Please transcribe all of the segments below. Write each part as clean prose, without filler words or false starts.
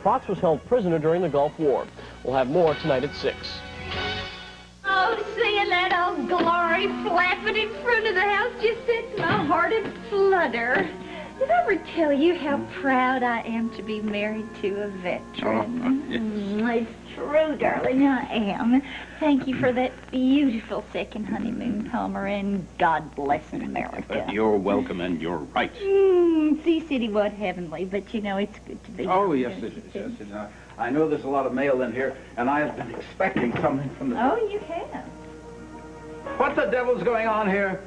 Fox was held prisoner during the Gulf War. We'll have more tonight at 6. Oh, seeing that old glory flapping in front of the house just sets my heart in flutter. Did I ever tell you how proud I am to be married to a veteran? It's true, darling, I am. Thank you for that beautiful second honeymoon, Palmer, and God bless America. You're welcome, and you're right. Sea City was heavenly, but you know, it's good to be Oh, home, yes, don't it you is. think? Yes, I know there's a lot of mail in here, and I have been expecting something from the... Oh, you have? What the devil's going on here?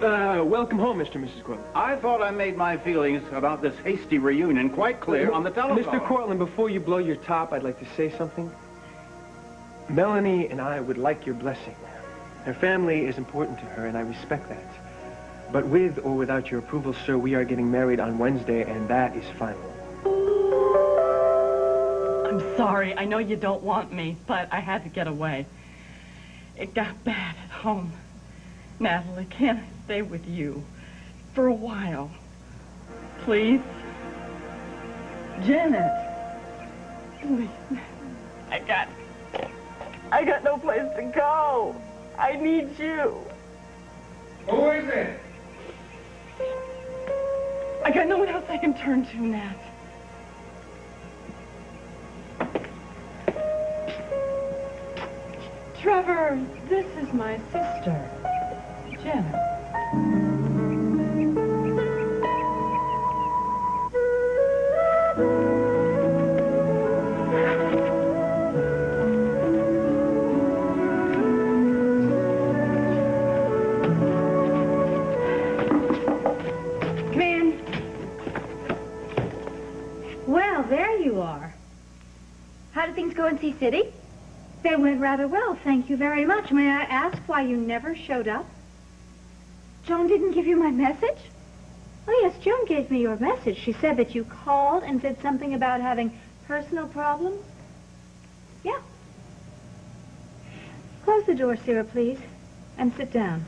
Welcome home, Mr. and Mrs. Cortland. I thought I made my feelings about this hasty reunion quite clear on the telephone. Mr. Cortland, before you blow your top, I'd like to say something. Melanie and I would like your blessing. Her family is important to her, and I respect that. But with or without your approval, sir, we are getting married on Wednesday, and that is final. I'm sorry. I know you don't want me, but I had to get away. It got bad at home. Natalie, can't I stay with you for a while? Please? Janet. Please. I got no place to go. I need you. Who is it? I got no one else I can turn to, Nat. Trevor, this is my sister, Janet. Come in. Well, there you are. How did things go in Sea City? They went rather well, thank you very much. May I ask why you never showed up? Joan didn't give you my message? Oh, yes, Joan gave me your message. She said that you called and said something about having personal problems. Yeah. Close the door, Sarah, please, and sit down.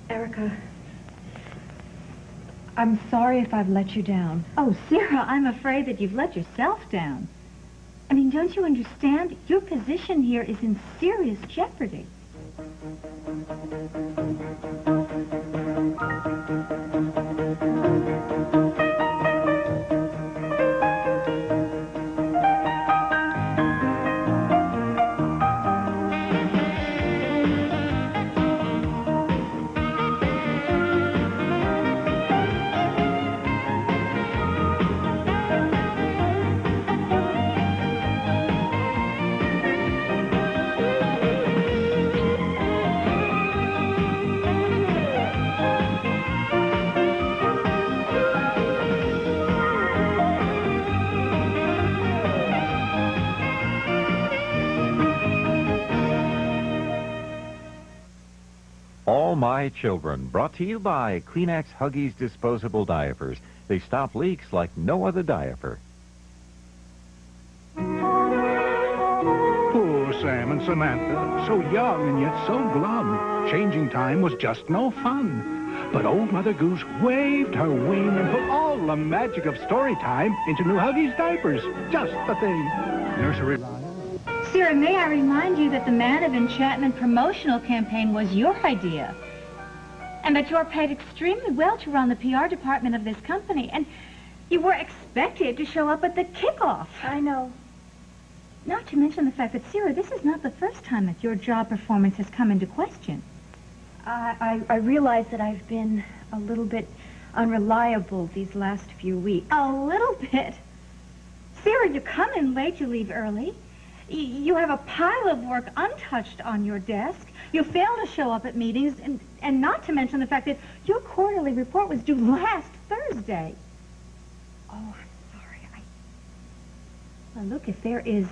Erica, I'm sorry if I've let you down. Oh, Sarah, I'm afraid that you've let yourself down. I mean, don't you understand? Your position here is in serious jeopardy. All My Children, brought to you by Kleenex Huggies disposable diapers. They stop leaks like no other diaper. Poor Sam and Samantha, so young and yet so glum. Changing time was just no fun. But Old Mother Goose waved her wing and put all the magic of story time into new Huggies diapers. Just the thing. Nursery rhyme. Sarah, may I remind you that the Man of Enchantment promotional campaign was your idea, and that you're paid extremely well to run the PR department of this company, and you were expected to show up at the kickoff. I know. Not to mention the fact that, Sarah, this is not the first time that your job performance has come into question. I realize that I've been a little bit unreliable these last few weeks. A little bit. Sarah, you come in late, you leave early. You have a pile of work untouched on your desk. You fail to show up at meetings, and not to mention the fact that your quarterly report was due last Thursday. Oh, I'm sorry. Well, look, if there is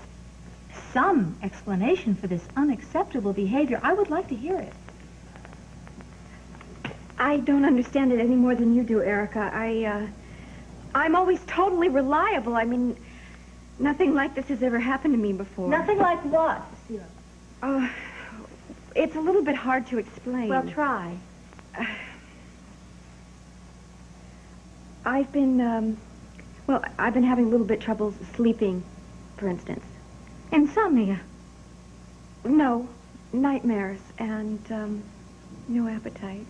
some explanation for this unacceptable behavior, I would like to hear it. I don't understand it any more than you do, Erica. I'm always totally reliable. I mean, nothing like this has ever happened to me before. Nothing like what, Sarah? It's a little bit hard to explain. Well, try. I've been, well, I've been having a little bit trouble sleeping, for instance. Insomnia. No, nightmares and, no appetite.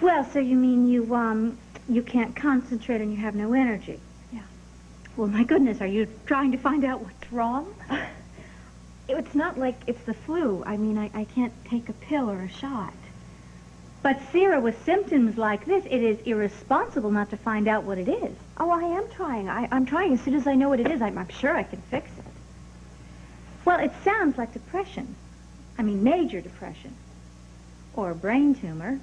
Well, so you mean you can't concentrate and you have no energy? Yeah. Well, my goodness, are you trying to find out what's wrong? It's not like it's the flu. I mean, I can't take a pill or a shot. But, Sarah, with symptoms like this, it is irresponsible not to find out what it is. Oh, I am trying. I'm trying. As soon as I know what it is, I'm sure I can fix it. Well, it sounds like depression. I mean, major depression. Or a brain tumor.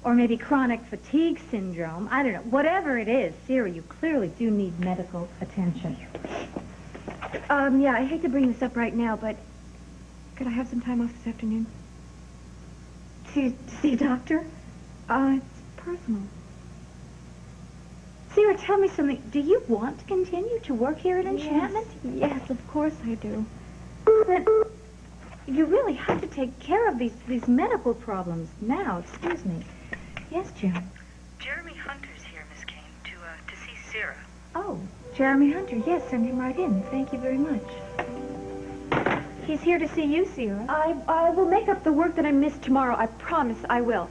Or maybe chronic fatigue syndrome. I don't know. Whatever it is, Sarah, you clearly do need medical attention. Yeah, I hate to bring this up right now, but could I have some time off this afternoon? To see a doctor? It's personal. Sarah, tell me something. Do you want to continue to work here at Enchantment? Yes, of course I do. Then you really have to take care of these medical problems now. Excuse me. Yes, Jim. Jeremy Hunter's here, Miss Kane, to see Sarah. Oh, Jeremy Hunter. Yes, send him right in. Thank you very much. He's here to see you, Sarah. I will make up the work that I missed tomorrow. I promise I will.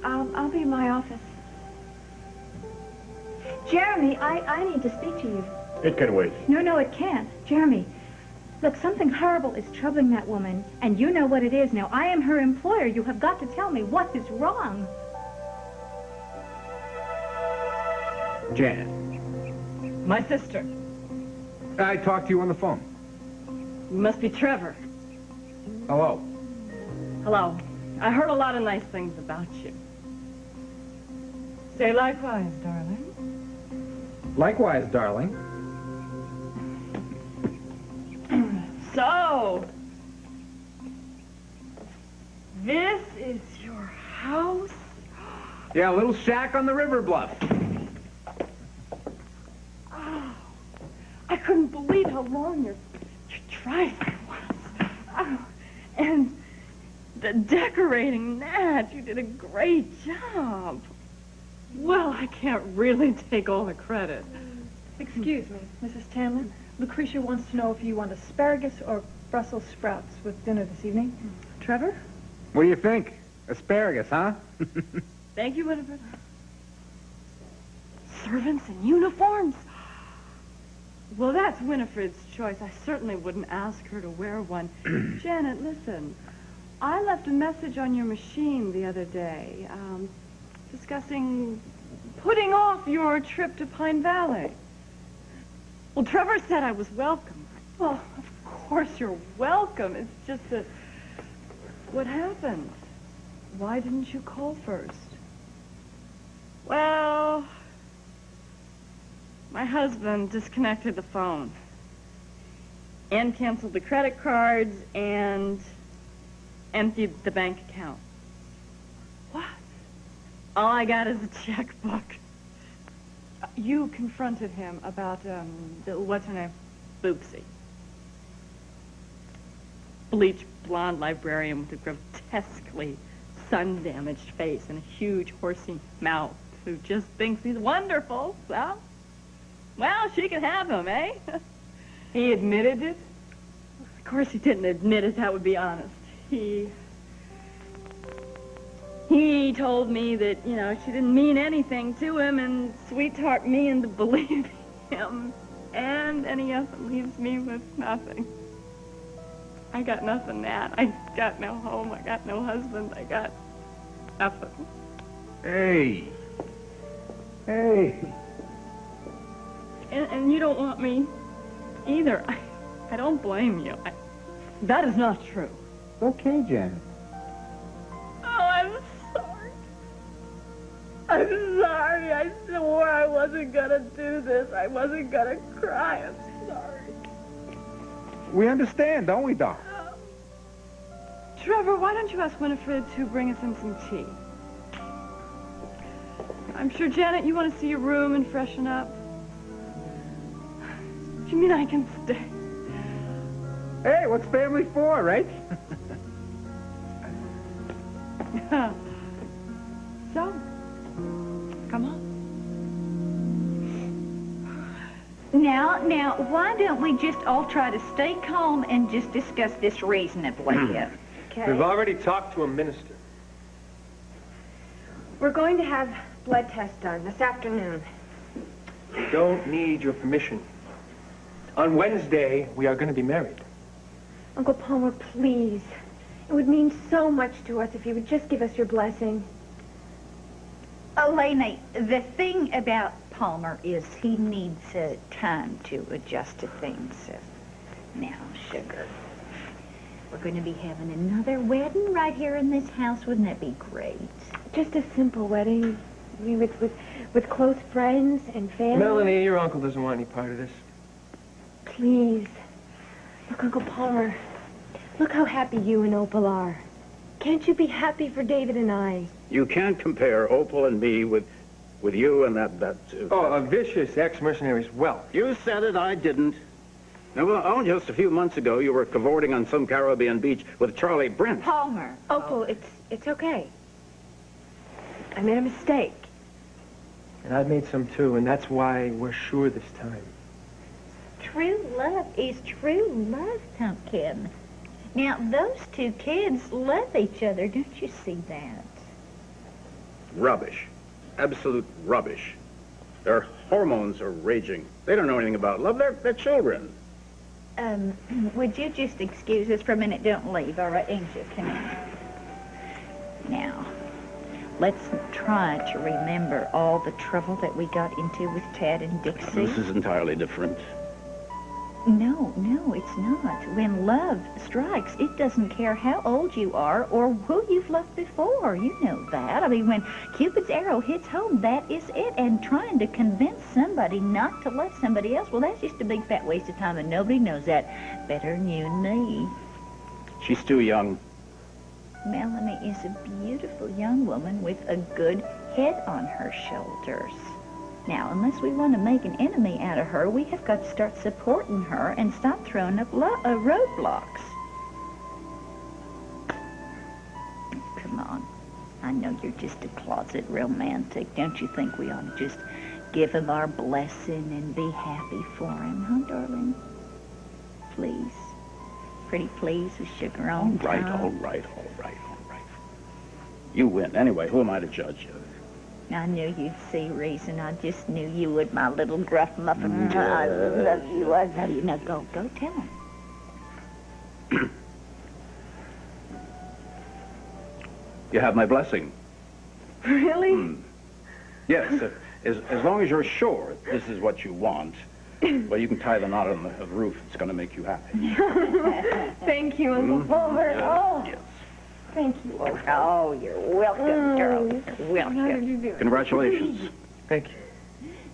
I'll be in my office. Jeremy, I need to speak to you. It can wait. No, it can't. Jeremy, look, something horrible is troubling that woman, and you know what it is now. I am her employer. You have got to tell me what is wrong. Janet, My sister. I talked to you on the phone. You must be Trevor. Hello. Hello. I heard a lot of nice things about you. Say likewise, darling. Likewise, darling. So, this is your house? Yeah, a little shack on the river bluff. Oh, I couldn't believe how long your driveway was. Oh, and the decorating that, you did a great job. Well, I can't really take all the credit. Excuse me, Mrs. Tanlin. Lucretia wants to know if you want asparagus or Brussels sprouts with dinner this evening. Trevor? What do you think? Asparagus, huh? Thank you, Winifred. Servants in uniforms. Well, that's Winifred's choice. I certainly wouldn't ask her to wear one. Janet, listen. I left a message on your machine the other day, discussing putting off your trip to Pine Valley. Well, Trevor said I was welcome. Well, of course you're welcome. It's just that... What happened? Why didn't you call first? Well, my husband disconnected the phone and canceled the credit cards and emptied the bank account. What? All I got is a checkbook. You confronted him about, What's her name? Boopsie. Bleached blonde librarian with a grotesquely sun-damaged face and a huge horsey mouth who just thinks he's wonderful. Well, she can have him, eh? he admitted it? Of course he didn't admit it, that would be honest. He told me that, she didn't mean anything to him and sweetheart me into believing him. And then he leaves me with nothing. I got nothing, Nat. I got no home. I got no husband. I got nothing. Hey. And you don't want me either. I don't blame you. That is not true. Okay, Janet. Oh, I'm sorry. I'm sorry. I swore I wasn't gonna do this. I wasn't gonna cry. I'm sorry. We understand, don't we, Doc? Trevor, why don't you ask Winifred to bring us in some tea? I'm sure, Janet, you want to see your room and freshen up. You mean I can stay? Hey, what's family for, right? So, come on. Now, why don't we just all try to stay calm and just discuss this reasonably? Okay. We've already talked to a minister. We're going to have blood tests done this afternoon. We don't need your permission. On Wednesday, we are going to be married. Uncle Palmer, please. It would mean so much to us if you would just give us your blessing. Elena, the thing about Palmer is he needs time to adjust to things. Now, sugar, we're going to be having another wedding right here in this house. Wouldn't that be great? Just a simple wedding. I mean, with close friends and family. Melanie, your uncle doesn't want any part of this. Please. Look, Uncle Palmer. Look how happy you and Opal are. Can't you be happy for David and I? You can't compare Opal and me with you and that. Oh, a vicious ex-mercenary's wealth. You said it, I didn't. Now, well, just a few months ago, you were cavorting on some Caribbean beach with Charlie Brent. Palmer. Opal, it's okay. I made a mistake. And I've made some too, and that's why we're sure this time. True love is true love, Pumpkin. Now, those two kids love each other. Don't you see that? Rubbish. Absolute rubbish. Their hormones are raging. They don't know anything about love. They're children. Would you just excuse us for a minute? Don't leave, all right? Angel, come in. Now, let's try to remember all the trouble that we got into with Tad and Dixie. This is entirely different. No, it's not. When love strikes, it doesn't care how old you are or who you've loved before. You know that. I mean, when Cupid's arrow hits home, that is it. And trying to convince somebody not to love somebody else, well, that's just a big fat waste of time, and nobody knows that better than you and me. She's too young. Melanie is a beautiful young woman with a good head on her shoulders. Now, unless we want to make an enemy out of her, we have got to start supporting her and stop throwing up roadblocks. Come on. I know you're just a closet romantic. Don't you think we ought to just give him our blessing and be happy for him, huh, darling? Please. Pretty please with sugar on top. All right. You win. Anyway, who am I to judge you? I knew you'd see reason. I just knew you would, my little gruff muffin. I love you. I love you. Now, go tell him. You have my blessing. Really? Yes, as long as you're sure this is what you want. Well, you can tie the knot on the roof. It's going to make you happy. Thank you, Uncle Palmer. Oh, Yes. thank you. Oh, you're welcome, girl. Welcome. How did you do it? Congratulations. Thank you.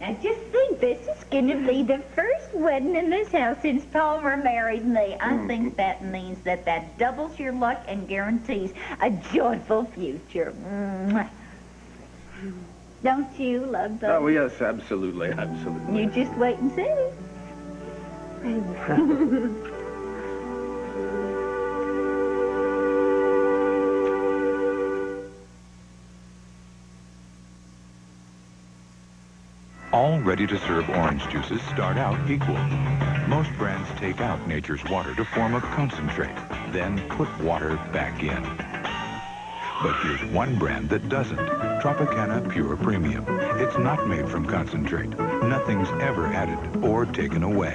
I just think this is going to be the first wedding in this house since Palmer married me. I think that means that doubles your luck and guarantees a joyful future. Mwah. Don't you love those? Oh, yes, absolutely. You just wait and see. All ready-to-serve orange juices start out equal. Most brands take out nature's water to form a concentrate, then put water back in. But here's one brand that doesn't. Tropicana Pure Premium. It's not made from concentrate. Nothing's ever added or taken away.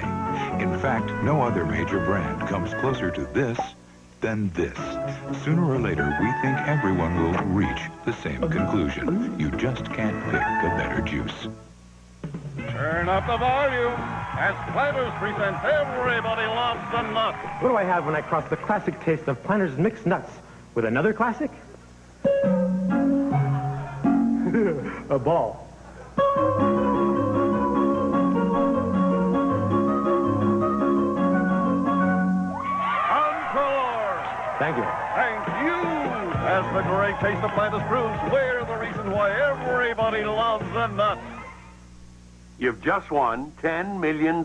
In fact, no other major brand comes closer to this than this. Sooner or later, we think everyone will reach the same conclusion. You just can't pick a better juice. Turn up the volume as Planters presents Everybody Loves the Nut. What do I have when I cross the classic taste of Planters mixed nuts with another classic? A ball. Encore! Thank you. Thank you! As the great taste of Planters proves, we're the reason why everybody loves the nut. You've just won $10 million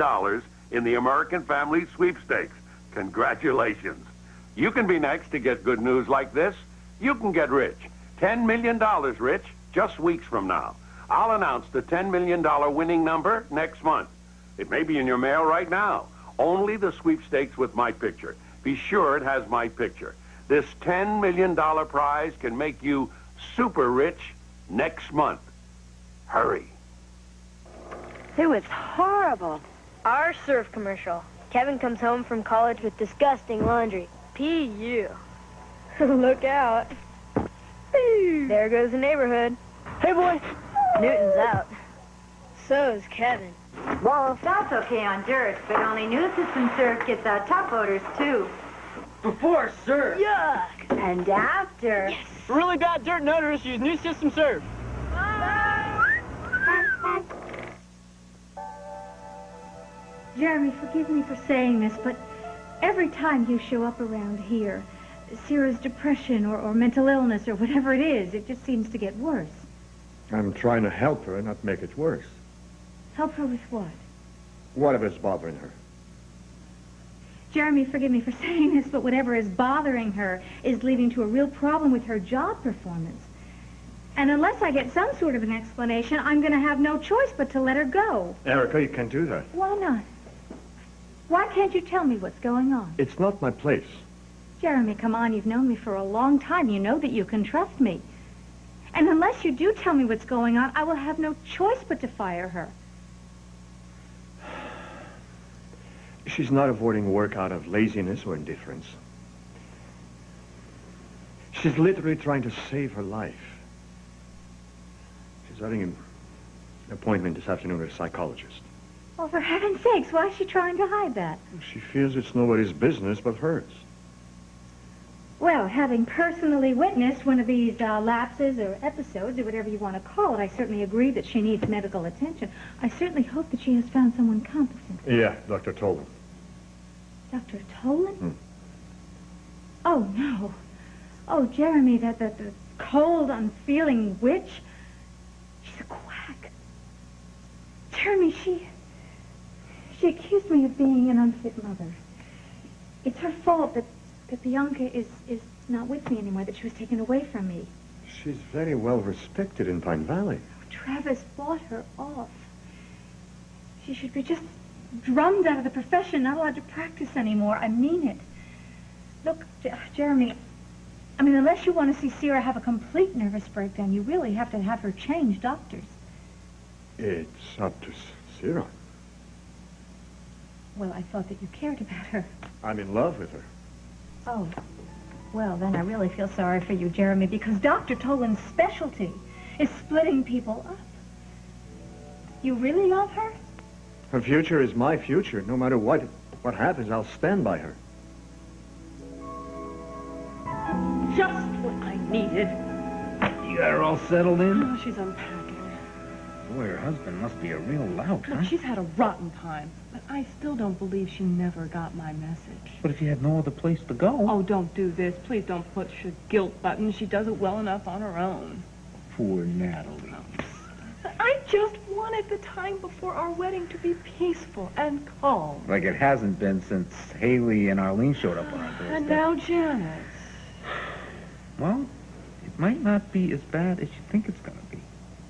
in the American Family Sweepstakes. Congratulations. You can be next to get good news like this. You can get rich. $10 million rich just weeks from now. I'll announce the $10 million winning number next month. It may be in your mail right now. Only the sweepstakes with my picture. Be sure it has my picture. This $10 million prize can make you super rich next month. Hurry. It was horrible. Our surf commercial. Kevin comes home from college with disgusting laundry. P.U. Look out. There goes the neighborhood. Hey, boy. Newton's out. So's Kevin. Well, that's okay on dirt, but only new system surf gets out top voters, too. Before surf. Yuck. And after. Yes. Really bad dirt notice, use new system surf. Jeremy, forgive me for saying this, but every time you show up around here, Sarah's depression or mental illness or whatever it is, it just seems to get worse. I'm trying to help her, not make it worse. Help her with what? Whatever's bothering her. Jeremy, forgive me for saying this, but whatever is bothering her is leading to a real problem with her job performance. And unless I get some sort of an explanation, I'm going to have no choice but to let her go. Erica, you can't do that. Why not? Why can't you tell me what's going on? It's not my place. Jeremy, come on, you've known me for a long time. You know that you can trust me. And unless you do tell me what's going on, I will have no choice but to fire her. She's not avoiding work out of laziness or indifference. She's literally trying to save her life. She's having an appointment this afternoon with a psychologist. Well, for heaven's sakes, why is she trying to hide that? She feels it's nobody's business but hers. Well, having personally witnessed one of these lapses or episodes or whatever you want to call it, I certainly agree that she needs medical attention. I certainly hope that she has found someone competent. Yeah, Dr. Tolan. Dr. Tolan? Oh, no. Oh, Jeremy, the cold, unfeeling witch. She's a quack. Jeremy, she accused me of being an unfit mother. It's her fault that Bianca is not with me anymore, that she was taken away from me. She's very well respected in Pine Valley. Travis bought her off. She should be just drummed out of the profession, not allowed to practice anymore. I mean it. Look, Jeremy, I mean, unless you want to see Sarah have a complete nervous breakdown, you really have to have her change doctors. It's up to Sarah. Well, I thought that you cared about her. I'm in love with her. Oh, well, then I really feel sorry for you, Jeremy, because Dr. Tolan's specialty is splitting people up. You really love her? Her future is my future. No matter what happens, I'll stand by her. Just what I needed. You got her all settled in? Oh, she's unpacking. Boy, her husband must be a real lout, Look, huh? she's had a rotten time, but I still don't believe she never got my message. But if you had no other place to go... Oh, don't do this. Please don't push a guilt button. She does it well enough on her own. Poor Natalie. I just wanted the time before our wedding to be peaceful and calm. Like it hasn't been since Haley and Arlene showed up on our doorstep. And now Janet. Well, it might not be as bad as you think it's going to be.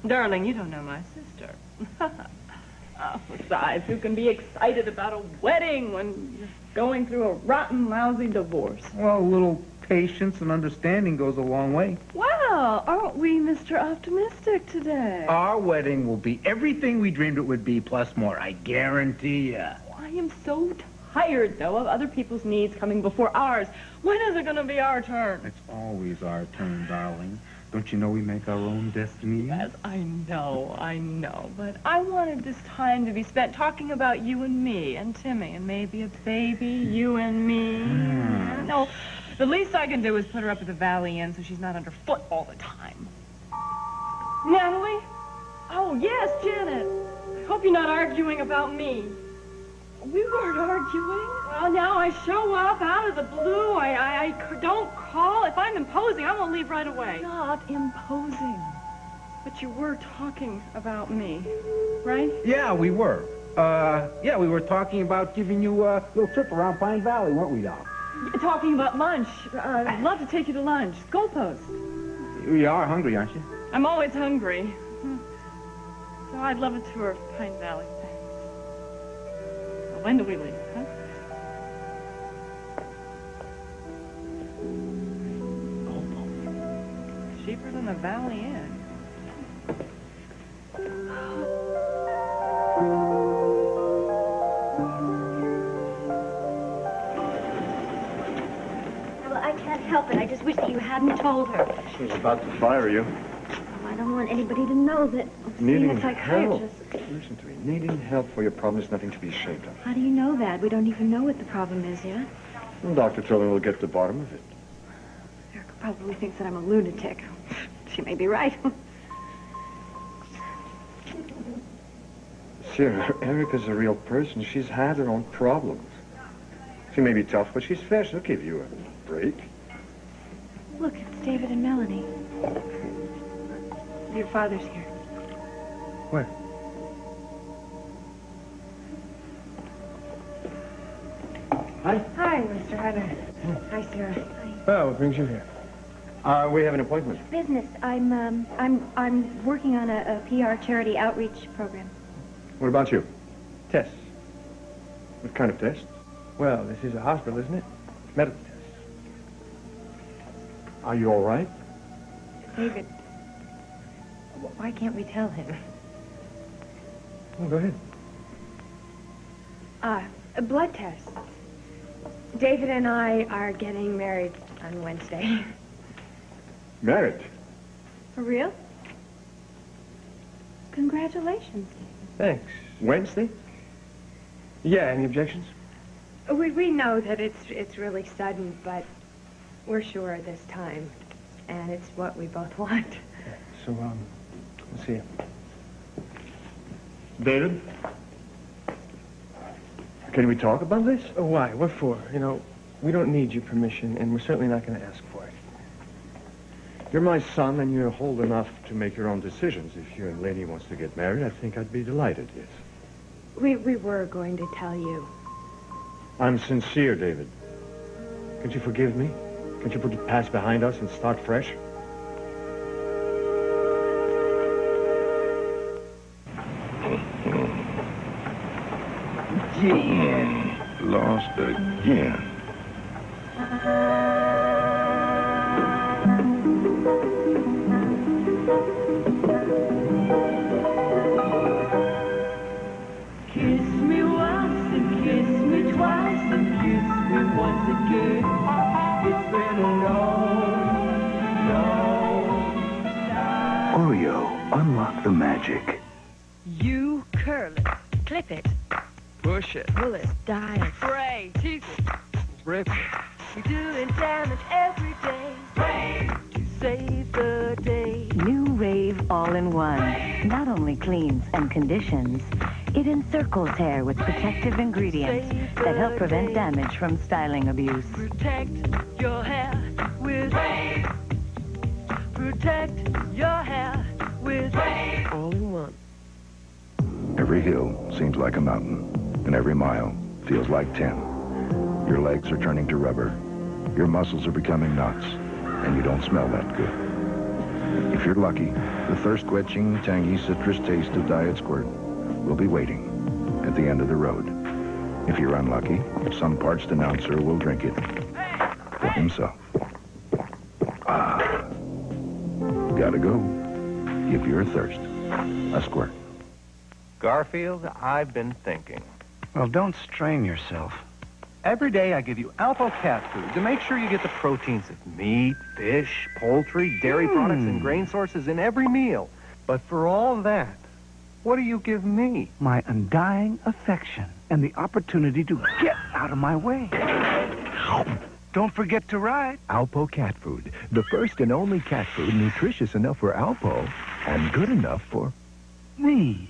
Darling, you don't know my sister. Oh, besides, who can be excited about a wedding when you're going through a rotten, lousy divorce? Well, a little patience and understanding goes a long way. Wow, aren't we Mr. Optimistic today? Our wedding will be everything we dreamed it would be, plus more, I guarantee ya. Oh, I am so tired, though, of other people's needs coming before ours. When is it going to be our turn? It's always our turn, darling. Don't you know we make our own destiny? Yes, I know. But I wanted this time to be spent talking about you and me and Timmy and maybe a baby, you and me. No, the least I can do is put her up at the Valley Inn so she's not underfoot all the time. Natalie? Oh, yes, Janet. I hope you're not arguing about me. We weren't arguing. Well, now I show up out of the blue. I don't call. If I'm imposing, I won't leave right away. Not imposing. But you were talking about me, right? Yeah, we were. We were talking about giving you a little trip around Pine Valley, weren't we, Doc? Talking about lunch. I'd love to take you to lunch. Goalpost. You are hungry, aren't you? I'm always hungry. So I'd love a tour of Pine Valley. Well, when do we leave, huh? Cheaper than the Valley Inn. Well, I can't help it. I just wish that you hadn't told her. She's about to fire you. Well, I don't want anybody to know that I'm seeing Needing a help. psychiatrist. Listen to me. Needing help for your problem is nothing to be ashamed of. How do you know that? We don't even know what the problem is yet. The doctor told me we'll get to the bottom of it. Erica probably thinks that I'm a lunatic. She may be right. Sure, Erica's a real person. She's had her own problems. She may be tough, but she's fair. She'll give you a break. Look, it's David and Melanie. Your father's here. Where? Hi. Hi, Mr. Hyder. Hi, Sarah. Oh, what brings you here? We have an appointment. Business. I'm working on a PR charity outreach program. What about you? Tests. What kind of test? Well, this is a hospital, isn't it? Medical test. Are you all right? David, why can't we tell him? Well, go ahead. A blood test. David and I are getting married on Wednesday. Married? For real? Congratulations. Thanks. Wednesday? Yeah, any objections? We know that it's really sudden, but we're sure this time. And it's what we both want. So, let's see. David? Can we talk about this? Oh, why? What for? You know, we don't need your permission, and we're certainly not going to ask for it. You're my son, and you're old enough to make your own decisions. If your lady wants to get married, I think I'd be delighted, yes. We were going to tell you. I'm sincere, David. Can't you forgive me? Can't you put the past behind us and start fresh? Lost again. Kiss me once and kiss me twice and kiss me once again. It's been a long, long time. Oreo, unlock the magic. You curl it, clip it, Push it. pull it, dye it, spray, tease it, Rip it. You're doing damage every day. Rave to save the day. New Rave All-in-One not only cleans and conditions, it encircles hair with protective ingredients that help prevent damage from styling abuse. Protect your hair with Rave. Protect your hair with Rave. All-in-one. Every hill seems like a mountain, and every mile feels like 10. Your legs are turning to rubber, your muscles are becoming nuts, and you don't smell that good. If you're lucky, the thirst-quenching, tangy citrus taste of Diet Squirt will be waiting at the end of the road. If you're unlucky, some parched announcer will drink it for himself. Ah, gotta go. If you're thirsty, a Squirt. Garfield, I've been thinking. Well, don't strain yourself. Every day I give you Alpo cat food to make sure you get the proteins of meat, fish, poultry, dairy products, and grain sources in every meal. But for all that, what do you give me? My undying affection and the opportunity to get out of my way. Don't forget to ride. Alpo cat food, the first and only cat food nutritious enough for Alpo and good enough for me.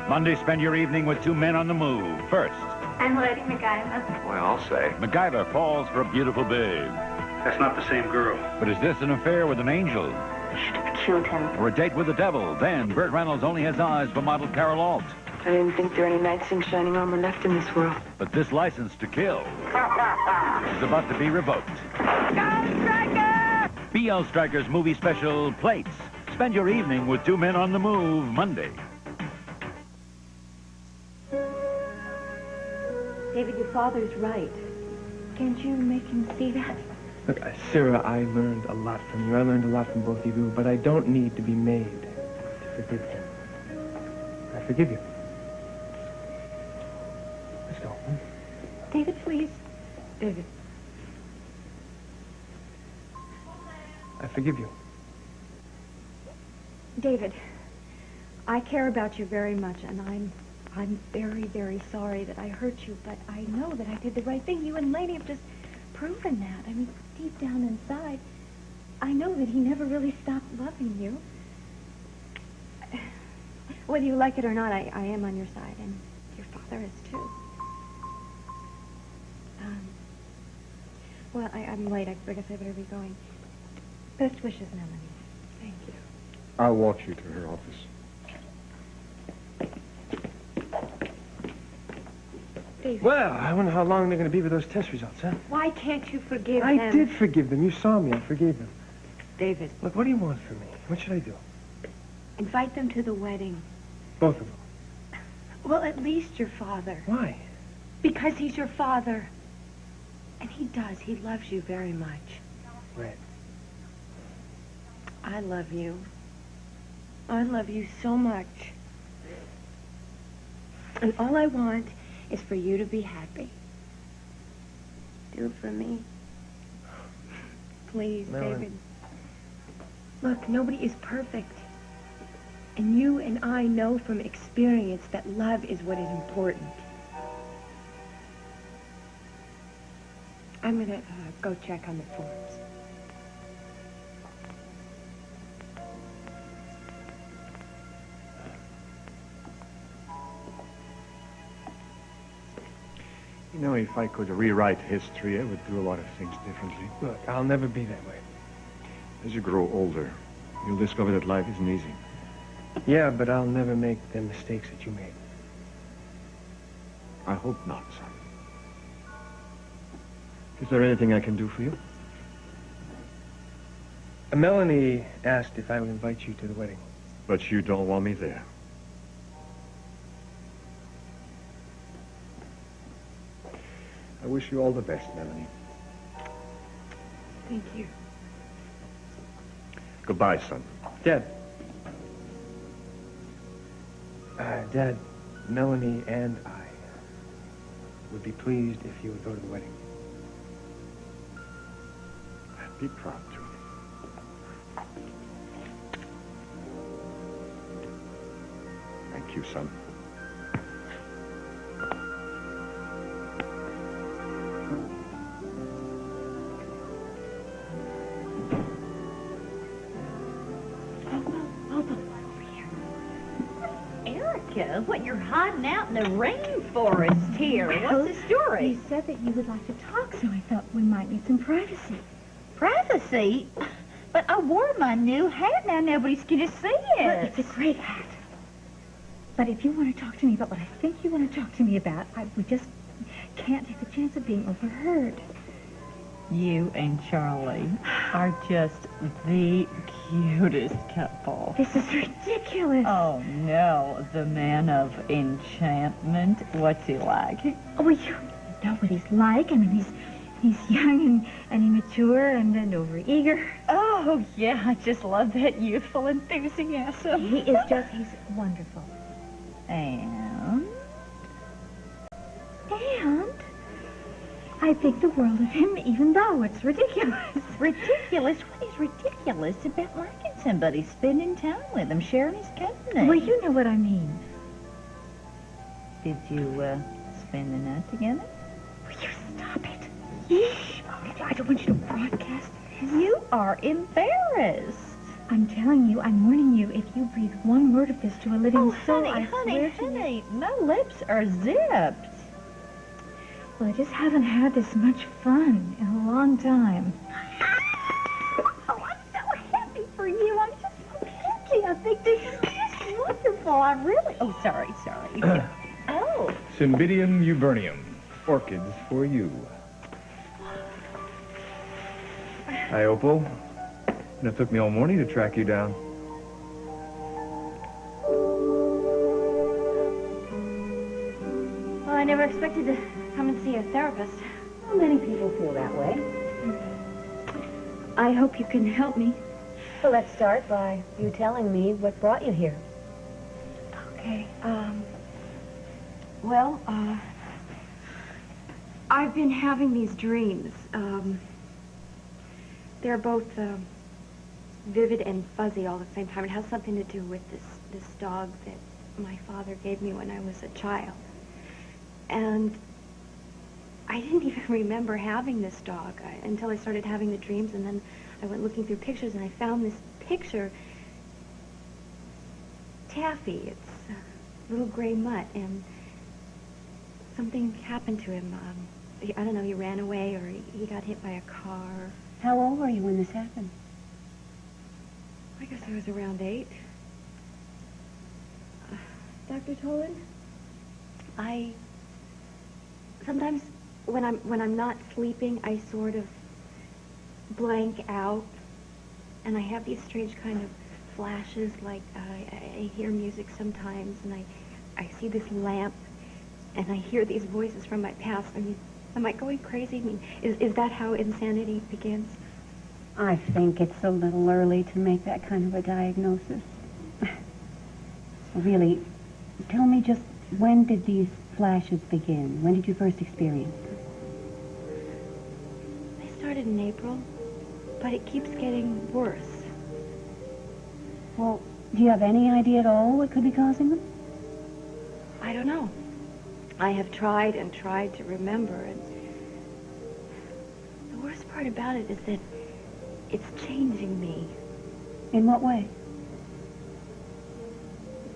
Monday, spend your evening with two men on the move. First, I'm Lady MacGyver. well, I'll say. MacGyver falls for a beautiful babe. That's not the same girl. But is this an affair with an angel? You should have killed him. Or a date with the devil? Then Burt Reynolds only has eyes for model Carol Alt. I didn't think there were any knights in shining armor left in this world. But this license to kill is about to be revoked. BL Strikers movie special Plates. Spend your evening with 2 men on the move Monday. David, your father's right. Can't you make him see that? Look, Sarah, I learned a lot from you. I learned a lot from both of you, but I don't need to be made to forgive him. I forgive you. Let's go. David, please. David. I forgive you. David, I care about you very much, and I'm very, very sorry that I hurt you, but I know that I did the right thing. You and Laney have just proven that. I mean, deep down inside, I know that he never really stopped loving you. Whether you like it or not, I am on your side, and your father is too. Well, I'm late. I guess I better be going. Best wishes, Melanie. Thank you. I'll walk you to her office. David. Well, I wonder how long they're going to be with those test results, huh? Why can't you forgive I them? did forgive them. You saw me. I forgave them. David. Look, what do you want from me? What should I do? Invite them to the wedding. Both of them. Well, at least your father. Why? Because he's your father. And he does. He loves you very much. Right. I love you. I love you so much. And all I want is for you to be happy. Do it for me. Please, No, David. Look, nobody is perfect. And you and I know from experience that love is what is important. I'm going to go check on the forms. You know, if I could rewrite history, I would do a lot of things differently. Look, I'll never be that way. As you grow older, you'll discover that life isn't easy. Yeah, but I'll never make the mistakes that you made. I hope not, son. Is there anything I can do for you? Melanie asked if I would invite you to the wedding. But you don't want me there. I wish you all the best, Melanie. Thank you. Goodbye, son. Dad. Dad, Melanie and I would be pleased if you would go to the wedding. I'd be proud to. Thank you, son. Erica, what, you're hiding out in the rainforest here? What's the story? You said that you would like to talk, so I thought we might need some privacy. Privacy? But I wore my new hat. Now nobody's going to see it. Well, it's a great hat. But if you want to talk to me about what I think you want to talk to me about, we just can't take the chance of being overheard. You and Charlie are just the cutest couple. This is ridiculous. Oh, no. The man of enchantment. What's he like? Oh, you know what he's like. I mean, he's young and immature and overeager. Oh, yeah. I just love that youthful enthusiasm. He's wonderful. And? And I think the world of him, even though it's ridiculous. Ridiculous? What is ridiculous about liking somebody, spending time with him, sharing his company? Well, you know what I mean. Did you spend the night together? Will you stop it? Yeesh. I don't want you to broadcast this. You are embarrassed. I'm telling you, I'm warning you, if you breathe one word of this to a living soul, I swear to you... Honey, my lips are zipped. Well, I just haven't had this much fun in a long time. Oh, I'm so happy for you. I'm just so happy. I think this is just wonderful. I really... Oh, sorry. Oh. Cymbidium euvernium. Orchids for you. Hi, Opal. And it took me all morning to track you down. Well, I never expected to come and see a therapist. Well, many people feel that way. I hope you can help me. Well, let's start by you telling me what brought you here. Okay, well, I've been having these dreams. They're both vivid and fuzzy all at the same time. It has something to do with this dog that my father gave me when I was a child. And I didn't even remember having this dog until I started having the dreams, and then I went looking through pictures, and I found this picture. Taffy, it's a little gray mutt, and something happened to him. I don't know, he ran away or he got hit by a car. How old were you when this happened? I guess I was around 8. Dr. Tolan, sometimes when I'm not sleeping, I sort of blank out, and I have these strange kind of flashes, like I hear music sometimes, and I see this lamp, and I hear these voices from my past. I mean, am I going crazy? I mean, is that how insanity begins? I think it's a little early to make that kind of a diagnosis. Really, tell me just, when did these flashes begin? When did you first experience them? They started in April, but it keeps getting worse. Well, do you have any idea at all what could be causing them? I don't know. I have tried and tried to remember, and the worst part about it is that it's changing me. In what way?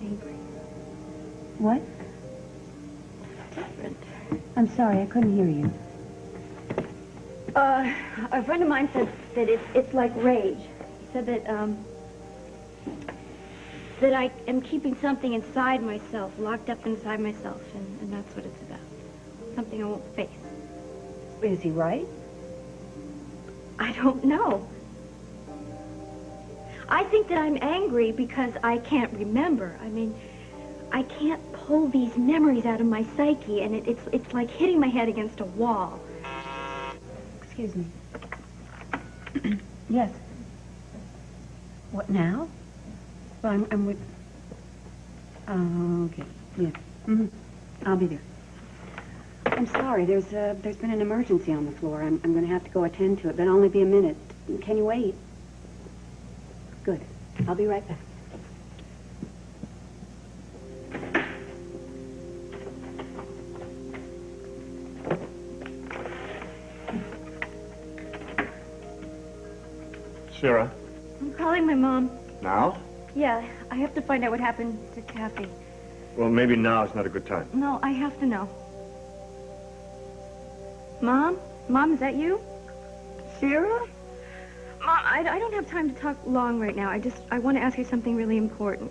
Angry. What? Different. I'm sorry, I couldn't hear you. A friend of mine said that it's like rage. He said that I am keeping something inside myself, locked up inside myself, and that's what it's about. Something I won't face. Is he right? I don't know. I think that I'm angry because I can't remember. I mean, I can't pull these memories out of my psyche, and it's like hitting my head against a wall. Excuse me. Yes. What now? Well, I'm with... Oh, okay. Yeah. Mm-hmm. I'll be there. I'm sorry. There's been an emergency on the floor. I'm going to have to go attend to it, but only be a minute. Can you wait? Good. I'll be right back. Sarah? I'm calling my mom. Now? Yeah, I have to find out what happened to Taffy. Well, maybe now is not a good time. No, I have to know. Mom? Mom, is that you? Sarah? Mom, I don't have time to talk long right now. I want to ask you something really important.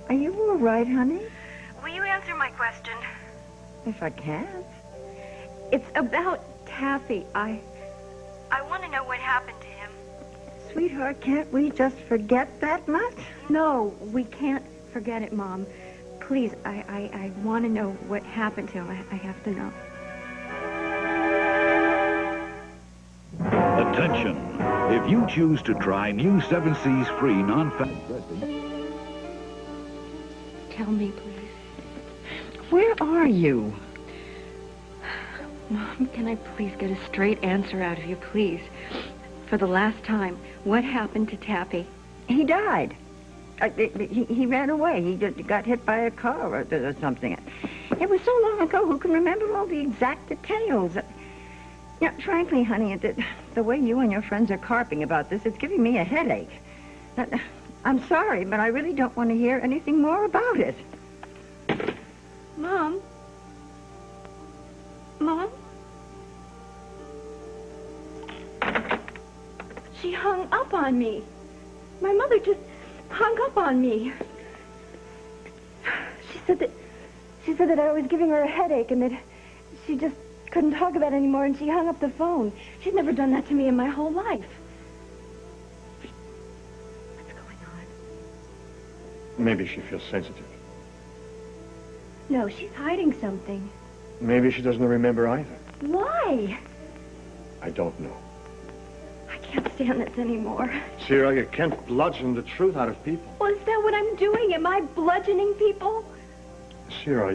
Are you all right, honey? Will you answer my question? If I can. It's about Taffy. I want to know what happened to him. Sweetheart, can't we just forget that much? No, we can't forget it, Mom. Please, I want to know what happened to him. I have to know. Attention. If you choose to try new 7 Seas free non-fat dressing... Tell me, please. Where are you? Mom, can I please get a straight answer out of you, please? For the last time, what happened to Taffy? He died. He ran away. He just got hit by a car or something. It was so long ago, who can remember all the exact details? Yeah, frankly, honey, the way you and your friends are carping about this, it's giving me a headache. I'm sorry, but I really don't want to hear anything more about it. Mom? Mom? She hung up on me. My mother just hung up on me. She said that I was giving her a headache and that she just couldn't talk about it anymore, and she hung up the phone. She'd never done that to me in my whole life. Maybe she feels sensitive. No, she's hiding something. Maybe she doesn't remember either. Why? I don't know. I can't stand this anymore. Sierra, you can't bludgeon the truth out of people. Well, is that what I'm doing? Am I bludgeoning people? Sierra,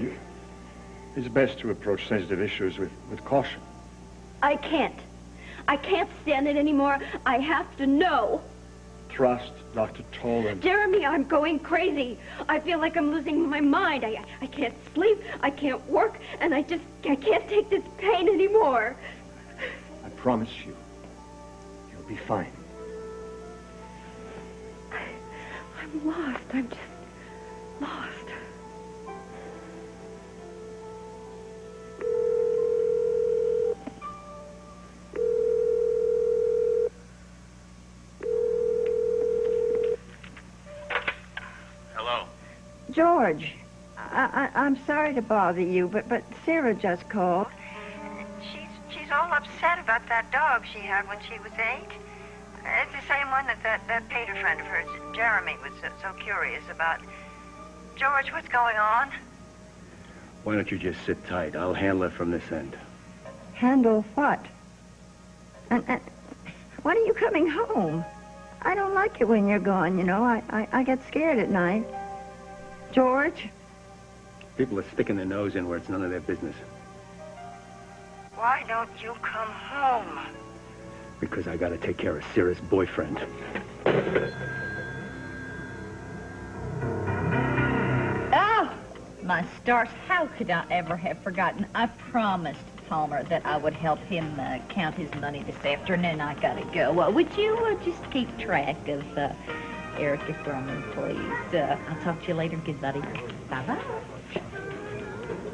it's best to approach sensitive issues with caution. I can't. I can't stand it anymore. I have to know. Trust Dr. Tolan. Jeremy, I'm going crazy. I feel like I'm losing my mind. I can't sleep. I can't work. And I can't take this pain anymore. I promise you, you'll be fine. I'm lost. I'm just lost. George, I'm sorry to bother you, but Sarah just called. She's all upset about that dog she had when she was 8. It's the same one that Peter friend of hers, Jeremy, was so curious about. George, what's going on? Why don't you just sit tight? I'll handle it from this end. Handle what? And when are you coming home? I don't like it when you're gone, you know. I get scared at night. George? People are sticking their nose in where it's none of their business. Why don't you come home? Because I gotta take care of Sarah's boyfriend. Oh, my stars, how could I ever have forgotten? I promised Palmer that I would help him count his money this afternoon. I gotta go. Would you just keep track of Erica Furman, please? I'll talk to you later. Good buddy. Bye-bye.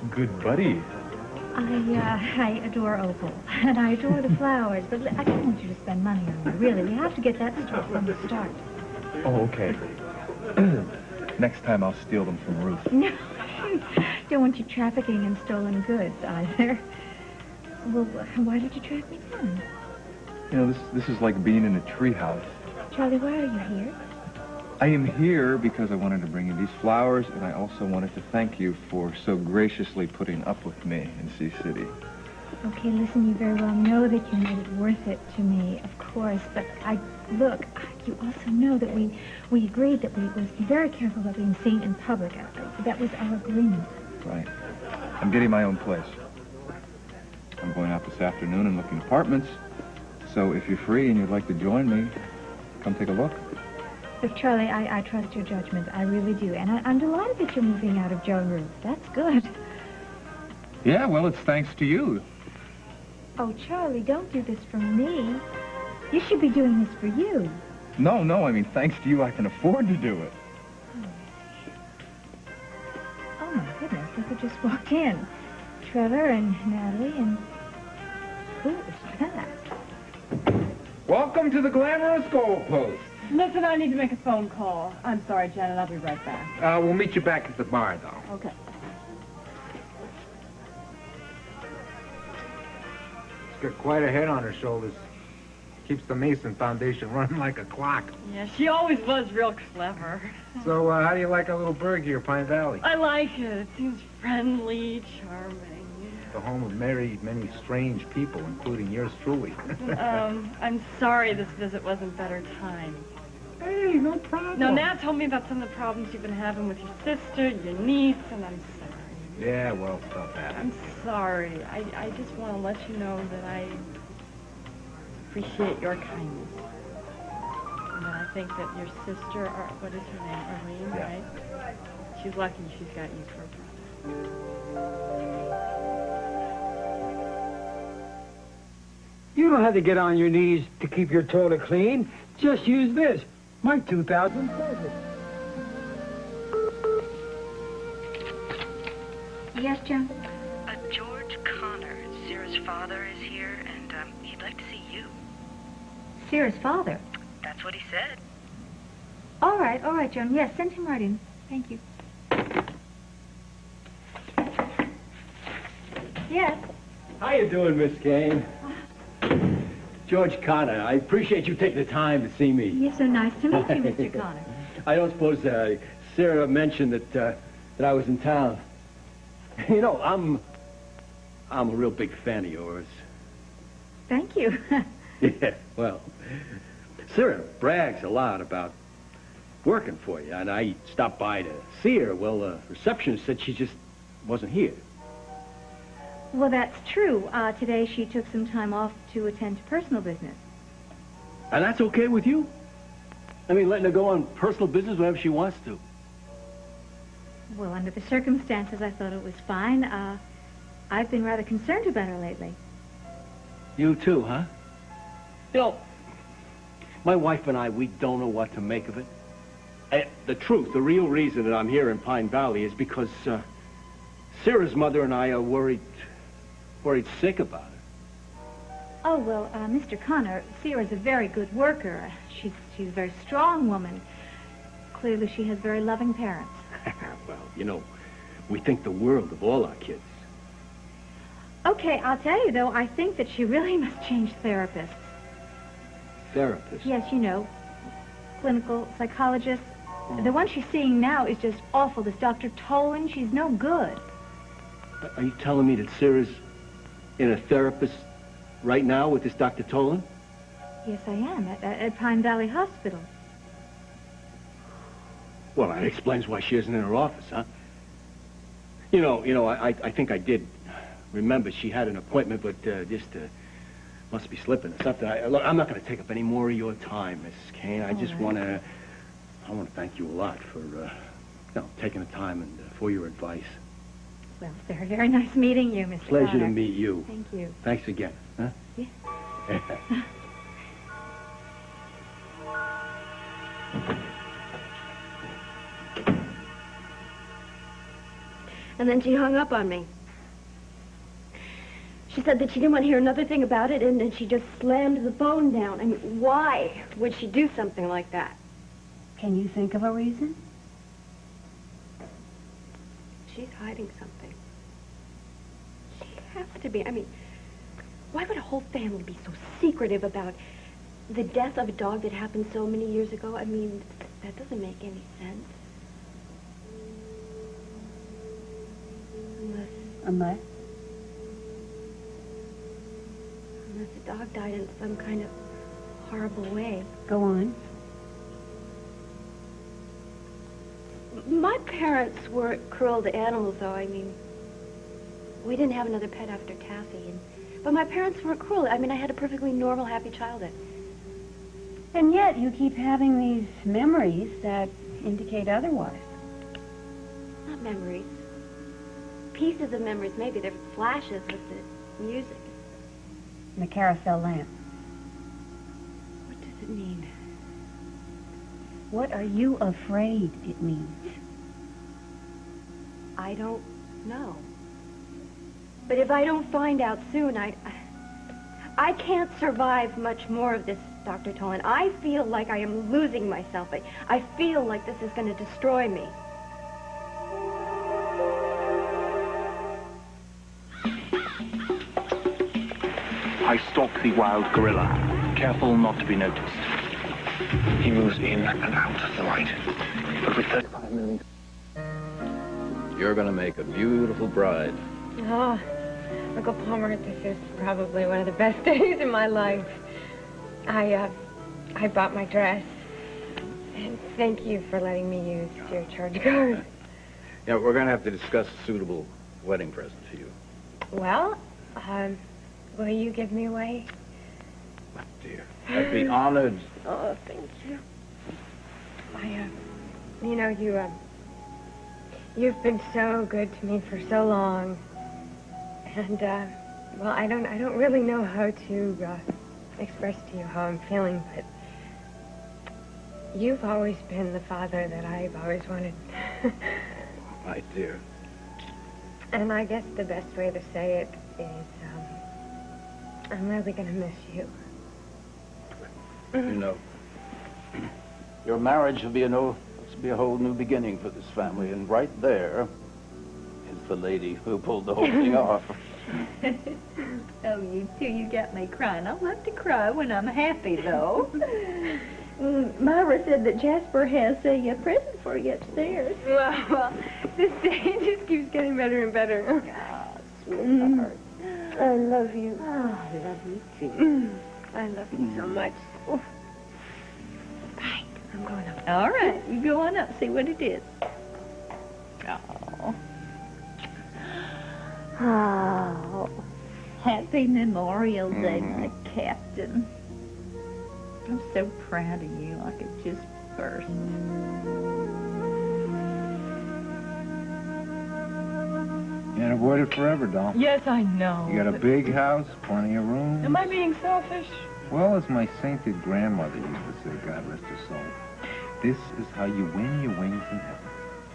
Good buddy. I adore Opal, and I adore the flowers, but I don't want you to spend money on me, really. We have to get that straight from the start. Oh, okay. Next time I'll steal them from Ruth. No, don't want you trafficking in stolen goods either. Well, why did you track me down? You know, this is like being in a treehouse. Charlie, why are you here? I am here because I wanted to bring you these flowers, and I also wanted to thank you for so graciously putting up with me in Sea City. Okay, listen, you very well know that you made it worth it to me, of course, but look, you also know that we agreed that we was very careful about being seen in public. That was our agreement. Right. I'm getting my own place. I'm going out this afternoon and looking at apartments, so if you're free and you'd like to join me, come take a look. Look, Charlie, I trust your judgment. I really do. And I'm delighted that you're moving out of Joan Ruth. That's good. Yeah, well, it's thanks to you. Oh, Charlie, don't do this for me. You should be doing this for you. No, I mean, thanks to you, I can afford to do it. Oh, my goodness, look who just walked in. Trevor and Natalie and... Who is that? Welcome to the glamorous goalpost. Listen, I need to make a phone call. I'm sorry, Janet. I'll be right back. We'll meet you back at the bar, though. Okay. She's got quite a head on her shoulders. Keeps the Mason Foundation running like a clock. Yeah, she always was real clever. So, how do you like our little burg here, Pine Valley? I like it. It seems friendly, charming. The home of many strange people, including yours truly. I'm sorry this visit wasn't better timed. Hey, no problem. No, Nat told me about some of the problems you've been having with your sister, your niece, and I'm sorry. Yeah, well, stuff happens. I'm sorry. I just want to let you know that I appreciate your kindness. And that I think that your sister, what is her name, Arlene, yeah. Right? She's lucky she's got you for a brother. You don't have to get on your knees to keep your toilet clean. Just use this. My 2000 pesos. Yes, Joan? George Connor, Sarah's father, is here, and he'd like to see you. Sarah's father? That's what he said. All right, Joan. Yes, send him right in. Thank you. Yes? How you doing, Miss Kane? George Connor, I appreciate you taking the time to see me. You're so nice to meet you, Mr. Connor. I don't suppose Sarah mentioned that I was in town. You know, I'm a real big fan of yours. Thank you. Yeah, well, Sarah brags a lot about working for you, and I stopped by to see her. Well, the receptionist said she just wasn't here. Well, that's true. Today she took some time off to attend to personal business. And that's okay with you? I mean, letting her go on personal business whenever she wants to. Well, under the circumstances, I thought it was fine. I've been rather concerned about her lately. You too, huh? You know, my wife and I, we don't know what to make of it. The truth, the real reason that I'm here in Pine Valley is because Sarah's mother and I are worried sick about her. Oh, well, Mr. Connor, Sarah's a very good worker. She's a very strong woman. Clearly, she has very loving parents. Well, you know, we think the world of all our kids. Okay, I'll tell you, though, I think that she really must change therapists. Therapists? Yes, you know, clinical psychologists. The one she's seeing now is just awful. This Dr. Tolan, she's no good. Are you telling me that Sarah's in a therapist right now with this Dr. Tolan? Yes, I am, at Pine Valley Hospital. Well, that explains why she isn't in her office, huh? You know, I think I did remember she had an appointment, but just must be slipping or something. Look, I'm not going to take up any more of your time, Mrs. Kane. I just want to thank you a lot for, taking the time and for your advice. Well, it's very, very nice meeting you, Mr. Pleasure Connor. to meet you. Thank you. Thanks again, huh? Yeah. And then she hung up on me. She said that she didn't want to hear another thing about it, and then she just slammed the phone down. I mean, why would she do something like that? Can you think of a reason? She's hiding something. She has to be. I mean, why would a whole family be so secretive about the death of a dog that happened so many years ago? I mean, that doesn't make any sense. Unless? Unless the dog died in some kind of horrible way. Go on. My parents weren't cruel to animals, though. I mean, we didn't have another pet after Taffy. But my parents weren't cruel. I mean, I had a perfectly normal, happy childhood. And yet you keep having these memories that indicate otherwise. Not memories. Pieces of memories, maybe. They're flashes with the music. And the carousel lamp. What does it mean? What are you afraid it means? I don't know. But if I don't find out soon, I can't survive much more of this, Dr. Tolan. I feel like I am losing myself. I feel like this is going to destroy me. I stalk the wild gorilla, careful not to be noticed. He moves in and out of the light, but with 35 millimeters. You're gonna make a beautiful bride. Oh, Uncle Palmer, this is probably one of the best days in my life. I bought my dress, and thank you for letting me use your charge card. Yeah, we're gonna have to discuss a suitable wedding present for you. Well, will you give me away? Dear, I'd be honored. Oh, thank you. You know, you've been so good to me for so long. And, well, I don't really know how to, express to you how I'm feeling, but you've always been the father that I've always wanted. My dear. And I guess the best way to say it is, I'm really gonna miss you. You know, your marriage will be a whole new beginning for this family, and right there is the lady who pulled the whole thing off. Oh, you two, you got me crying. I'll have to cry when I'm happy, though. Myra said that Jasper has a present for you upstairs. Well, this day just keeps getting better and better. Sweetheart. I love you. Oh, I love you too. I love you so much. Bye. I'm going up. All right, you go on up, see what it is. Oh. Oh. Happy Memorial Day, my captain. I'm so proud of you. I could just burst. Can't avoid it forever, doll. Yes, I know. You got a but- big house, plenty of room. Am I being selfish? Well, as my sainted grandmother used to say, God rest her soul, this is how you win your wings in heaven.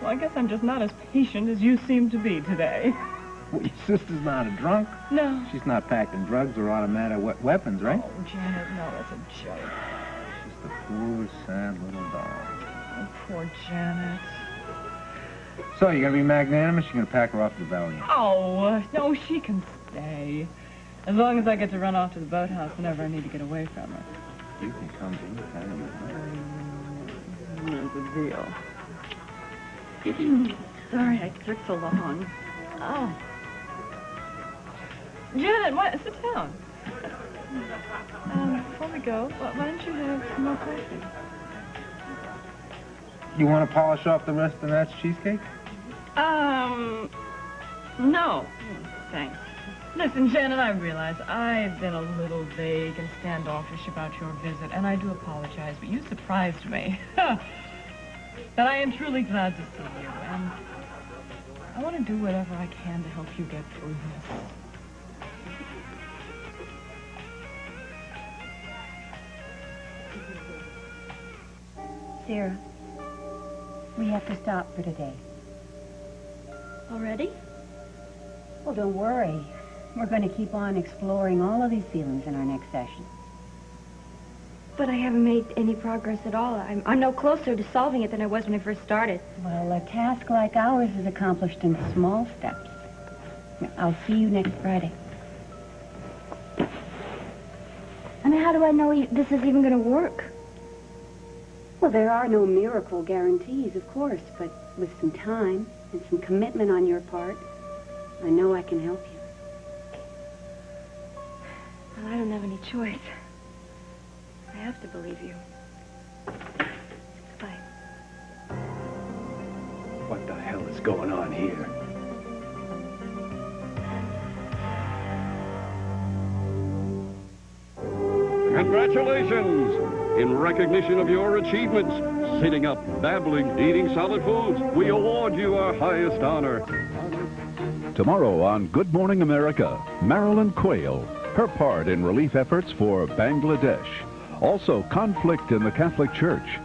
Well, I guess I'm just not as patient as you seem to be today. Well, your sister's not a drunk. No. She's not packing drugs or automatic weapons, right? Oh, Janet, no, that's a joke. Just a poor, sad little doll. Oh, poor Janet. So, you gonna be magnanimous? You're gonna pack her off to the Valley? Oh, no, she can stay. As long as I get to run off to the boathouse whenever I need to get away from her. You can come anytime you want. No big deal. Sorry I took so long. Oh. Janet, sit down. Before we go, why don't you have some more coffee? You want to polish off the rest of that cheesecake? No. Thanks. Listen, Janet, I realize I've been a little vague and standoffish about your visit, and I do apologize, but you surprised me. But I am truly glad to see you, and I want to do whatever I can to help you get through this. Sarah, we have to stop for today. Already? Well, don't worry. We're going to keep on exploring all of these feelings in our next session. But I haven't made any progress at all. I'm no closer to solving it than I was when I first started. Well, a task like ours is accomplished in small steps. I'll see you next Friday. I mean, how do I know this is even going to work? Well, there are no miracle guarantees, of course, but with some time and some commitment on your part, I know I can help you. Well, I don't have any choice. I have to believe you. Bye. What the hell is going on here? Congratulations! In recognition of your achievements, sitting up, babbling, eating solid foods, we award you our highest honor. Tomorrow on Good Morning America, Marilyn Quayle, her part in relief efforts for Bangladesh. Also, conflict in the Catholic Church.